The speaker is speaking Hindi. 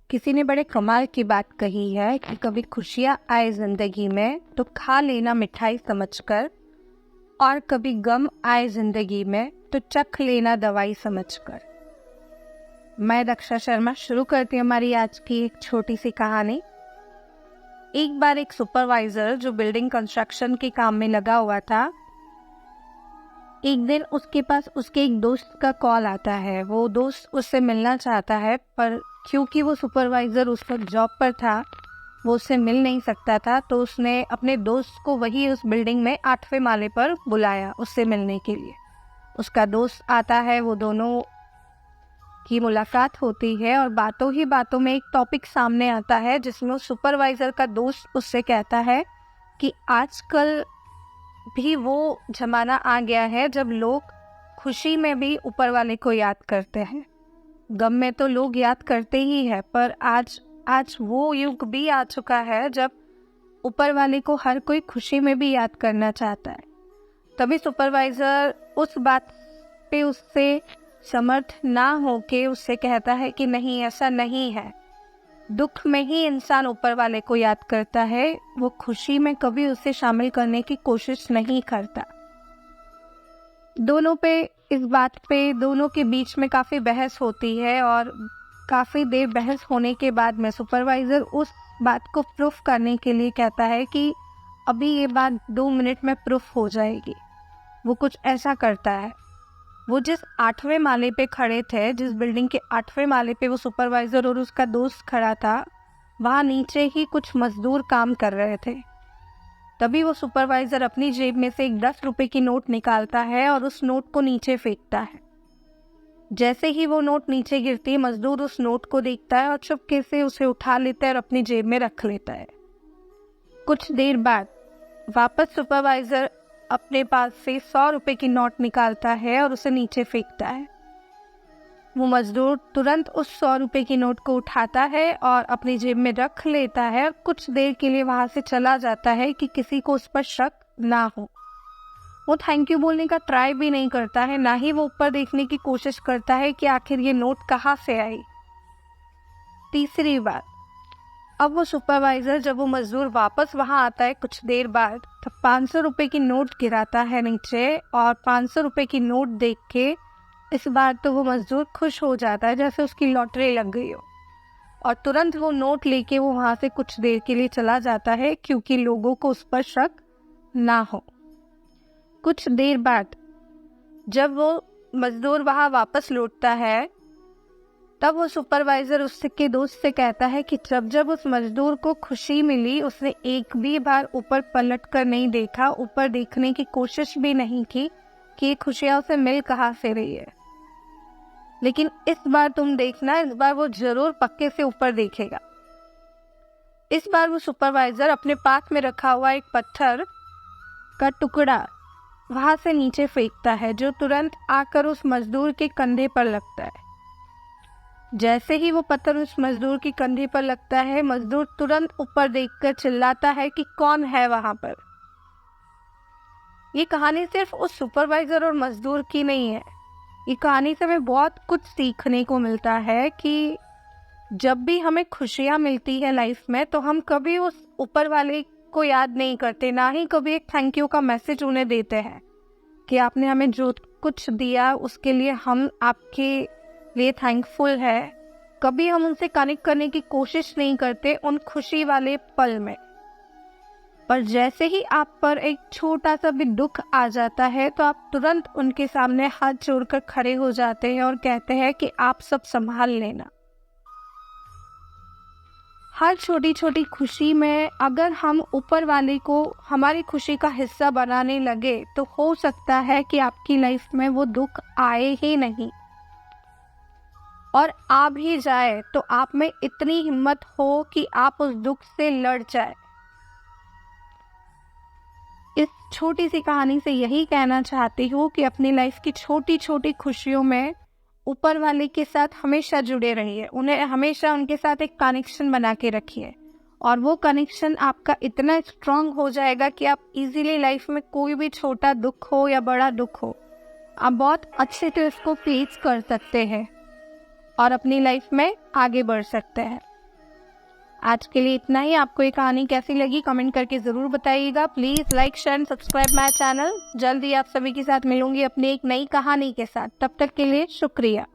किसी ने बड़े कमाल की बात कही है कि कभी खुशियाँ आए जिंदगी में तो खा लेना मिठाई समझकर, और कभी गम आए जिंदगी में तो चख लेना दवाई समझकर। मैं दक्षा शर्मा शुरू करती हूँ हमारी आज की एक छोटी सी कहानी। एक बार एक सुपरवाइजर जो बिल्डिंग कंस्ट्रक्शन के काम में लगा हुआ था, एक दिन उसके पास उसके एक दोस्त का कॉल आता है। वो दोस्त उससे मिलना चाहता है, पर क्योंकि वो सुपरवाइज़र उस वक्त जॉब पर था, वो उससे मिल नहीं सकता था। तो उसने अपने दोस्त को वही उस बिल्डिंग में 8वें माले पर बुलाया उससे मिलने के लिए। उसका दोस्त आता है, वो दोनों की मुलाकात होती है और बातों ही बातों में एक टॉपिक सामने आता है जिसमें सुपरवाइज़र का दोस्त उससे कहता है कि आजकल भी वो ज़माना आ गया है जब लोग खुशी में भी ऊपर वाले को याद करते हैं। गम में तो लोग याद करते ही हैं, पर आज वो युग भी आ चुका है जब ऊपर वाले को हर कोई खुशी में भी याद करना चाहता है। तभी सुपरवाइज़र उस बात पे उससे समर्थ ना होके उससे कहता है कि नहीं, ऐसा नहीं है। दुख में ही इंसान ऊपर वाले को याद करता है, वो खुशी में कभी उसे शामिल करने की कोशिश नहीं करता। दोनों पे इस बात पे दोनों के बीच में काफ़ी बहस होती है और काफ़ी देर बहस होने के बाद में सुपरवाइज़र उस बात को प्रूफ करने के लिए कहता है कि अभी ये बात 2 मिनट में प्रूफ हो जाएगी। वो कुछ ऐसा करता है। वो जिस 8वें माले पे खड़े थे, जिस बिल्डिंग के 8वें माले पे वो सुपरवाइज़र और उसका दोस्त खड़ा था, वहाँ नीचे ही कुछ मज़दूर काम कर रहे थे। तभी वो सुपरवाइज़र अपनी जेब में से एक 10 रुपए की नोट निकालता है और उस नोट को नीचे फेंकता है। जैसे ही वो नोट नीचे गिरती है, मज़दूर उस नोट को देखता है और चुपके से उसे उठा लेता है और अपनी जेब में रख लेता है। कुछ देर बाद वापस सुपरवाइज़र अपने पास से 100 रुपए की नोट निकालता है और उसे नीचे फेंकता है। वो मज़दूर तुरंत उस 100 रुपए की नोट को उठाता है और अपनी जेब में रख लेता है और कुछ देर के लिए वहाँ से चला जाता है कि किसी को उस पर शक ना हो। वो थैंक यू बोलने का ट्राई भी नहीं करता है, ना ही वो ऊपर देखने की कोशिश करता है कि आखिर ये नोट कहाँ से आई। तीसरी बात, अब वो सुपरवाइज़र जब वो मज़दूर वापस वहाँ आता है कुछ देर बाद, तो 500 रुपए की नोट गिराता है नीचे और 500 रुपए की नोट देख के इस बार तो वो मज़दूर खुश हो जाता है जैसे उसकी लॉटरी लग गई हो, और तुरंत वो नोट लेके वो वहाँ से कुछ देर के लिए चला जाता है क्योंकि लोगों को उस पर शक ना हो। कुछ देर बाद जब वो मज़दूर वहाँ वापस लौटता है, तब वो सुपरवाइज़र उसके दोस्त से कहता है कि जब उस मज़दूर को खुशी मिली, उसने एक भी बार ऊपर पलट कर नहीं देखा, ऊपर देखने की कोशिश भी नहीं की कि ये खुशियाँ उसे मिल कहाँ से रही है। लेकिन इस बार तुम देखना, इस बार वो ज़रूर पक्के से ऊपर देखेगा। इस बार वो सुपरवाइज़र अपने पास में रखा हुआ एक पत्थर का टुकड़ा वहाँ से नीचे फेंकता है, जो तुरंत आकर उस मज़दूर के कंधे पर लगता है। जैसे ही वो पत्थर उस मज़दूर के कंधे पर लगता है, मज़दूर तुरंत ऊपर देखकर चिल्लाता है कि कौन है वहाँ पर। ये कहानी सिर्फ उस सुपरवाइज़र और मज़दूर की नहीं है। ये कहानी से हमें बहुत कुछ सीखने को मिलता है कि जब भी हमें खुशियाँ मिलती है लाइफ में, तो हम कभी उस ऊपर वाले को याद नहीं करते, ना ही कभी एक थैंक यू का मैसेज उन्हें देते हैं कि आपने हमें जो कुछ दिया उसके लिए हम आपके लिए थैंकफुल है। कभी हम उनसे कनेक्ट करने की कोशिश नहीं करते उन खुशी वाले पल में। पर जैसे ही आप पर एक छोटा सा भी दुख आ जाता है, तो आप तुरंत उनके सामने हाथ जोड़कर खड़े हो जाते हैं और कहते हैं कि आप सब संभाल लेना। हर छोटी छोटी खुशी में अगर हम ऊपर वाले को हमारी खुशी का हिस्सा बनाने लगे, तो हो सकता है कि आपकी लाइफ में वो दुख आए ही नहीं, और आ भी जाए तो आप में इतनी हिम्मत हो कि आप उस दुख से लड़ जाए। इस छोटी सी कहानी से यही कहना चाहती हूँ कि अपनी लाइफ की छोटी छोटी खुशियों में ऊपर वाले के साथ हमेशा जुड़े रहिए, उन्हें हमेशा उनके साथ एक कनेक्शन बना के रखिए, और वो कनेक्शन आपका इतना स्ट्रांग हो जाएगा कि आप इजीली लाइफ में कोई भी छोटा दुख हो या बड़ा दुख हो, आप बहुत अच्छे से उसको फेस कर सकते हैं और अपनी लाइफ में आगे बढ़ सकते हैं। आज के लिए इतना ही। आपको ये कहानी कैसी लगी कमेंट करके ज़रूर बताइएगा। Please like share subscribe my channel. जल्द ही आप सभी के साथ मिलूंगी अपनी एक नई कहानी के साथ। तब तक के लिए शुक्रिया।